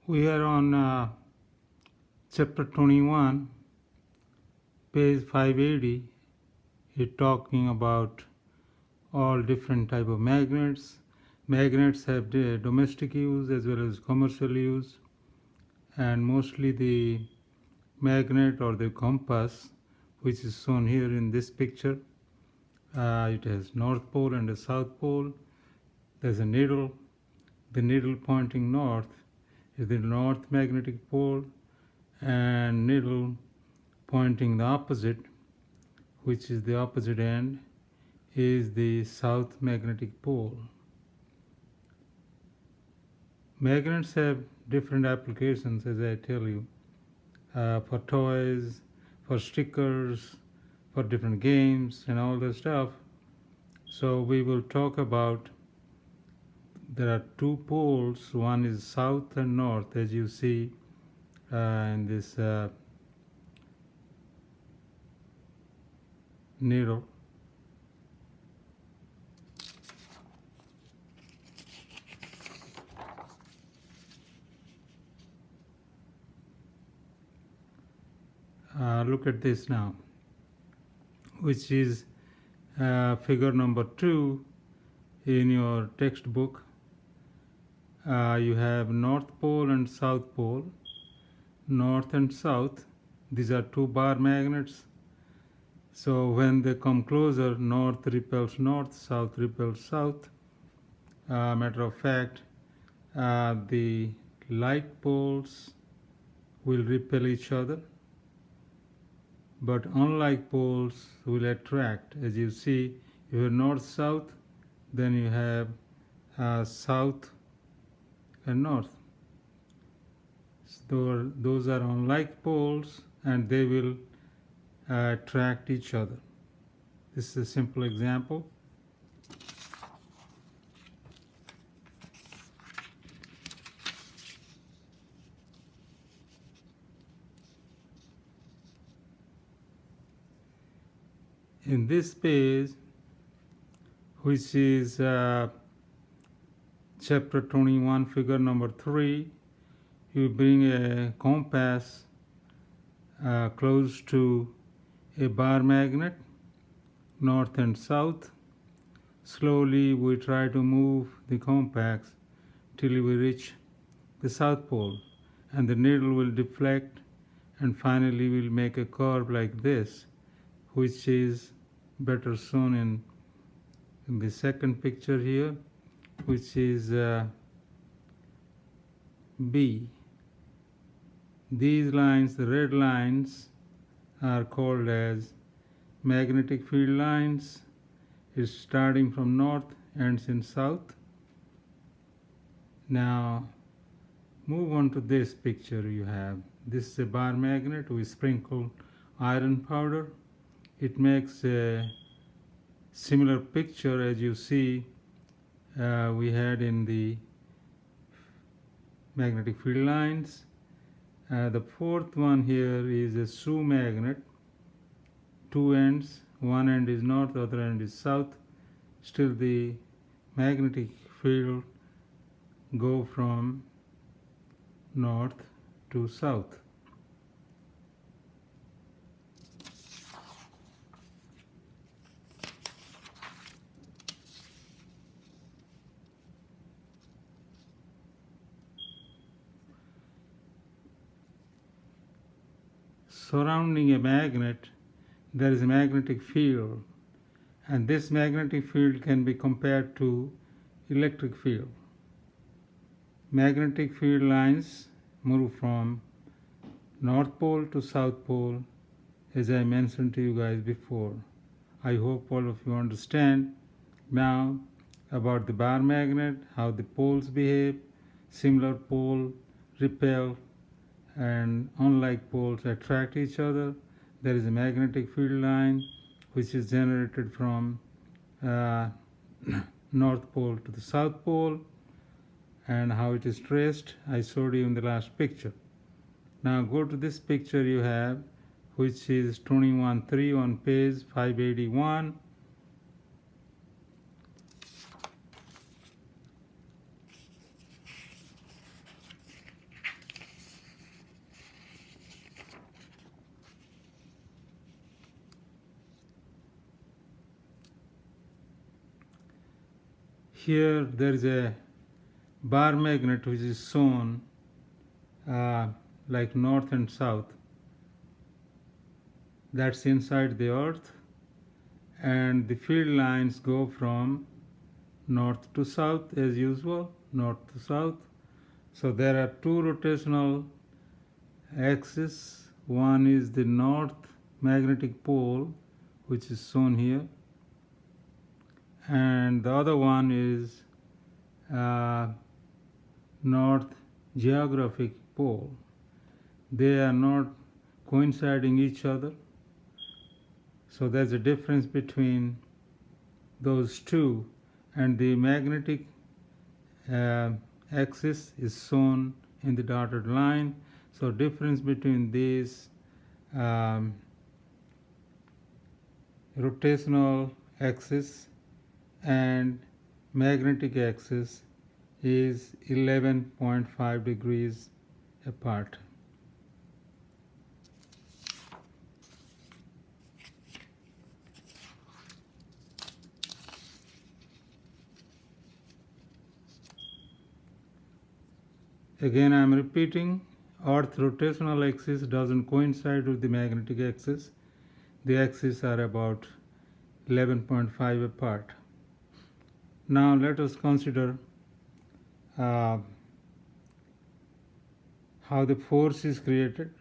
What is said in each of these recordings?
We are on chapter 21, page 580. It's talking about all different type of magnets. Magnets have domestic use as well as commercial use, and mostly the magnet or the compass, which is shown here in this picture. It has north pole and a south pole. There's a needle. The needle pointing north is the north magnetic pole, and needle pointing the opposite, which is the opposite end, is the south magnetic pole. Magnets have different applications, as I tell you, for toys, for stickers, for different games and all that stuff. So we will talk about, there are two poles, one is south and north, as you see in this needle. Look at this now, which is figure number 2 in your textbook. You have north pole and south pole. North and south, these are two bar magnets. So when they come closer, north repels north, south repels south. Matter of fact, the like poles will repel each other, but unlike poles will attract. As you see, if you have north-south, then you have south and north. So those are unlike poles, and they will attract each other. This is a simple example. In this page, which is chapter 21, figure number 3, you bring a compass close to a bar magnet, north and south. Slowly we try to move the compass till we reach the south pole, and the needle will deflect, and finally we'll make a curve like this, which is better shown in the second picture here, which is B. These lines, the red lines, are called as magnetic field lines. It's starting from north, ends in south. Now move on to this picture you have. This is a bar magnet. We sprinkle iron powder. It makes a similar picture as you see we had in the magnetic field lines. The fourth one here is a shoe magnet. Two ends, one end is north, the other end is south. Still the magnetic field go from north to south. Surrounding a magnet, there is a magnetic field, and this magnetic field can be compared to electric field. Magnetic field lines move from north pole to south pole, as I mentioned to you guys before. I hope all of you understand now about the bar magnet, how the poles behave. Similar pole repel, and unlike poles attract each other. There is a magnetic field line which is generated from north pole to the south pole, and how it is traced I showed you in the last picture. Now go to this picture you have, which is 21.3 on page 581. here there is a bar magnet which is shown like north and south. That's inside the earth, and the field lines go from north to south as usual, north to south. So there are two rotational axes. One is the north magnetic pole, which is shown here, and the other one is north geographic pole. They are not coinciding each other, so there's a difference between those two, and the magnetic axis is shown in the dotted line. So difference between these rotational axis and magnetic axis is 11.5 degrees apart. Again, I am repeating, Earth rotational axis doesn't coincide with the magnetic axis. The axes are about 11.5 apart. Now let us consider how the force is created,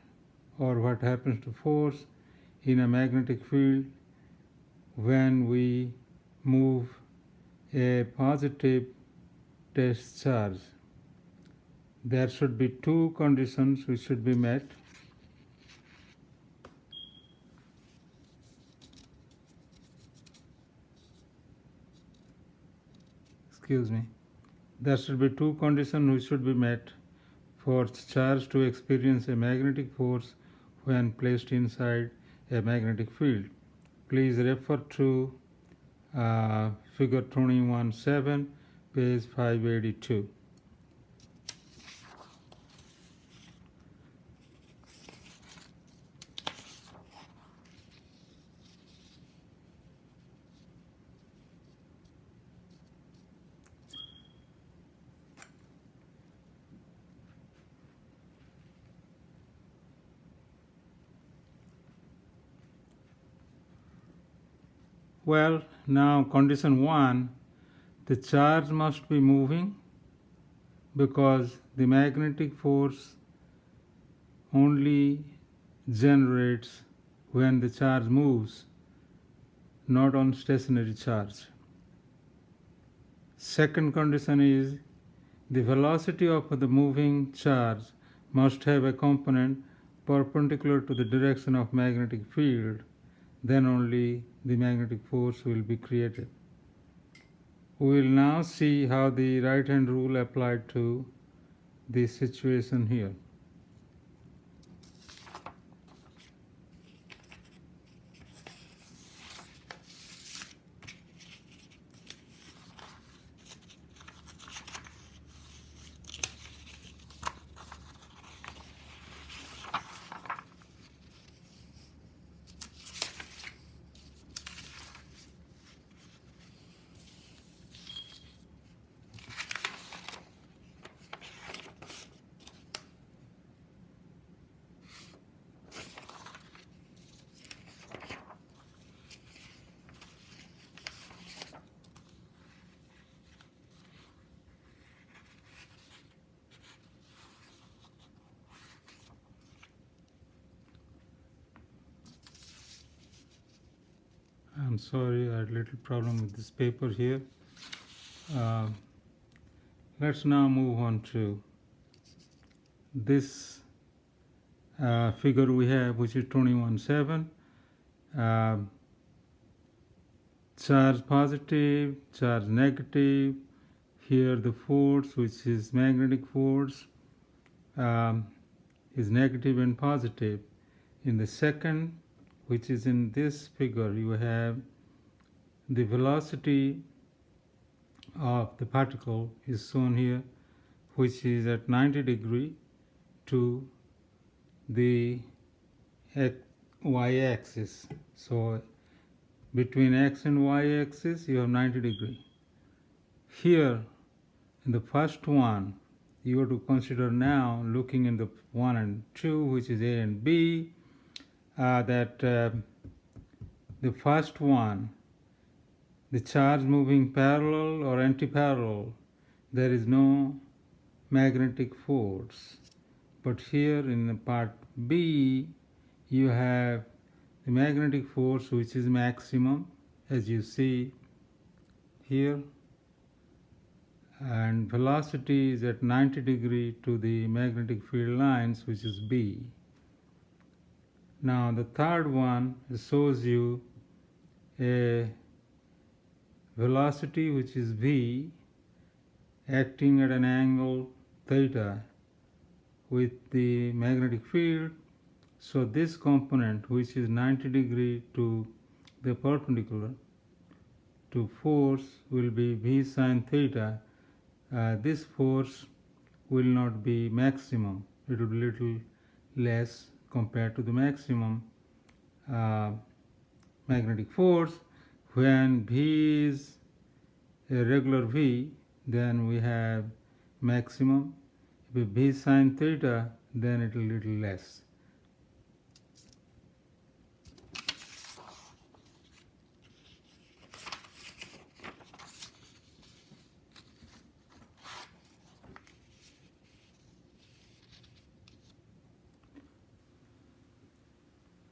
or what happens to force in a magnetic field when we move a positive test charge. There should be two conditions which should be met. There should be two conditions which should be met for charge to experience a magnetic force when placed inside a magnetic field. Please refer to figure 21.7, page 582. Well, now condition 1, the charge must be moving because the magnetic force only generates when the charge moves, not on stationary charge. Second condition is the velocity of the moving charge must have a component perpendicular to the direction of magnetic field, then only the magnetic force will be created. We will now see how the right-hand rule applied to this situation here. I'm sorry, I had a little problem with this paper here. Let's now move on to this figure we have, which is 21.7. Charge positive, charge negative. Here the force, which is magnetic force, is negative and positive. In the second, which is in this figure, you have the velocity of the particle is shown here, which is at 90 degree to the y-axis. So between x and y-axis you have 90 degree. Here, in the first one, you have to consider now, looking in the 1 and 2, which is A and B, that the first one, the charge moving parallel or anti-parallel, there is no magnetic force. But here in the part B, you have the magnetic force which is maximum, as you see here, and velocity is at 90 degree to the magnetic field lines, which is B. Now the third one shows you a velocity which is V acting at an angle theta with the magnetic field. So this component, which is 90 degree to the perpendicular to force, will be V sine theta. This force will not be maximum. It will be little less compared to the maximum magnetic force. When V is a regular V, then we have maximum. If V sine theta, then it will be little less.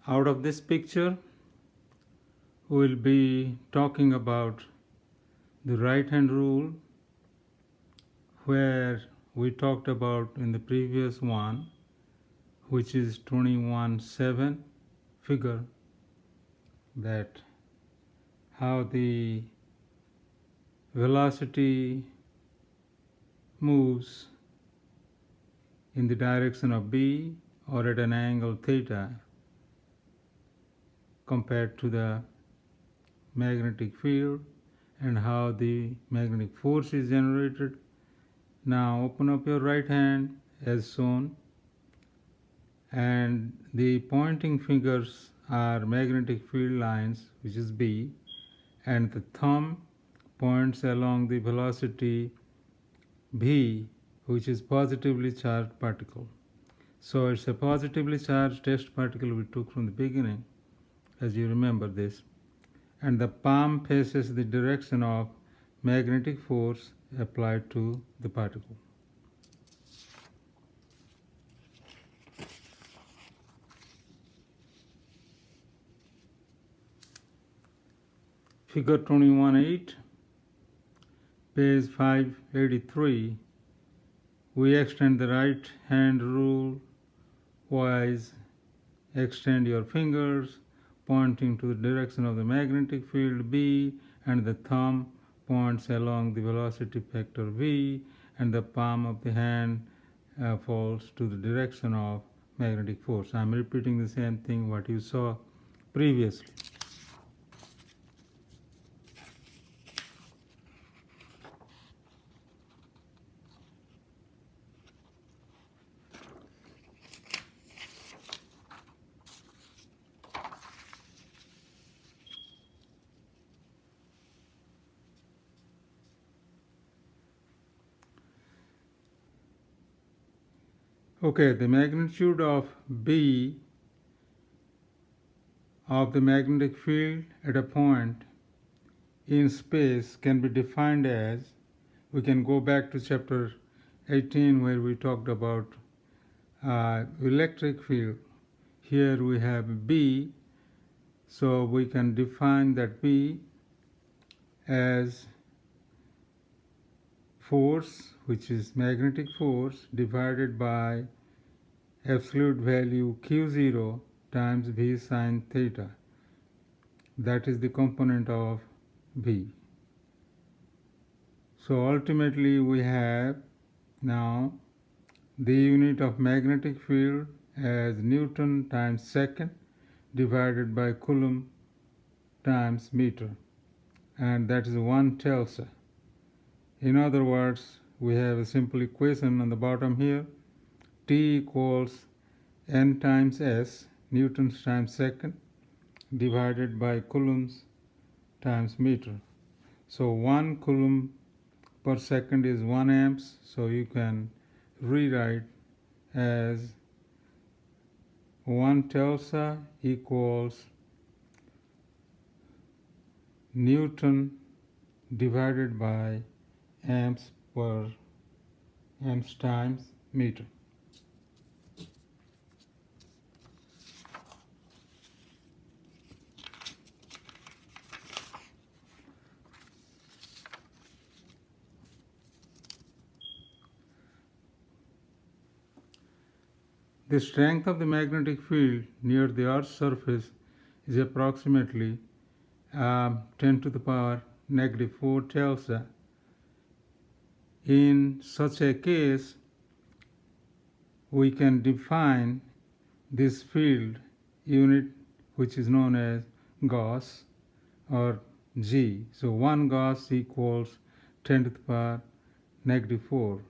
Out of this picture, we will be talking about the right hand rule, where we talked about in the previous one, which is 21.7 figure, that how the velocity moves in the direction of B or at an angle theta compared to the magnetic field, and how the magnetic force is generated. Now open up your right hand as shown, and the pointing fingers are magnetic field lines, which is B, and the thumb points along the velocity V, which is positively charged particle. So it's a positively charged test particle we took from the beginning, as you remember this. And the palm faces the direction of magnetic force applied to the particle. Figure 21.8, page 583, we extend the right hand rule wise. Extend your fingers pointing to the direction of the magnetic field B, and the thumb points along the velocity vector V, and the palm of the hand falls to the direction of magnetic force. I am repeating the same thing what you saw previously. Okay, the magnitude of B of the magnetic field at a point in space can be defined as, we can go back to chapter 18 where we talked about electric field. Here we have B, so we can define that B as force, which is magnetic force, divided by absolute value Q0 times V sine theta. That is the component of V. So ultimately we have now the unit of magnetic field as Newton times second divided by Coulomb times meter, and that is 1 Tesla. In other words, we have a simple equation on the bottom here. T equals N times S, Newtons times second, divided by coulombs times meter. So 1 coulomb per second is 1 amps, so you can rewrite as 1 Tesla equals Newton divided by amps times meter. The strength of the magnetic field near the Earth's surface is approximately 10 to the power negative 4 Tesla. In such a case, we can define this field unit, which is known as Gauss or G. So 1 Gauss equals 10 to the power negative 4.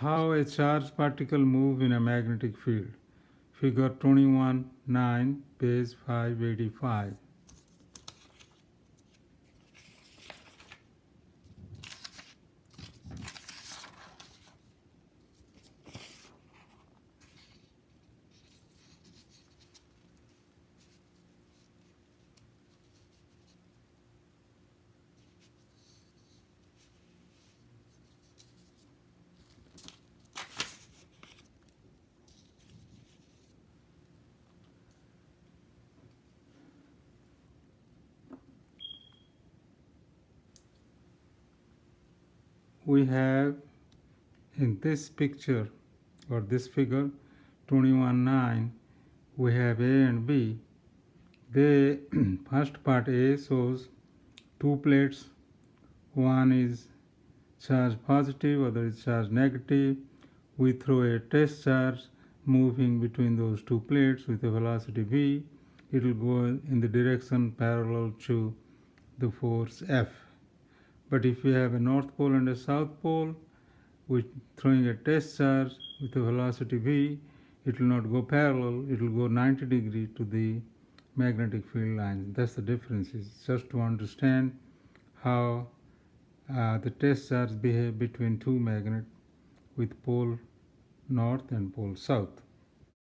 How a charged particle moves in a magnetic field. Figure 21.9, page 585. We have in this picture or this figure 21.9, we have A and B. The first part A shows two plates, one is charged positive, other is charged negative. We throw a test charge moving between those two plates with a velocity v. It will go in the direction parallel to the force F. But if we have a north pole and a south pole, with throwing a test charge with a velocity v, it will not go parallel, it will go 90 degree to the magnetic field lines. That's the difference. It's just to understand how the test charge behave between two magnets with pole north and pole south.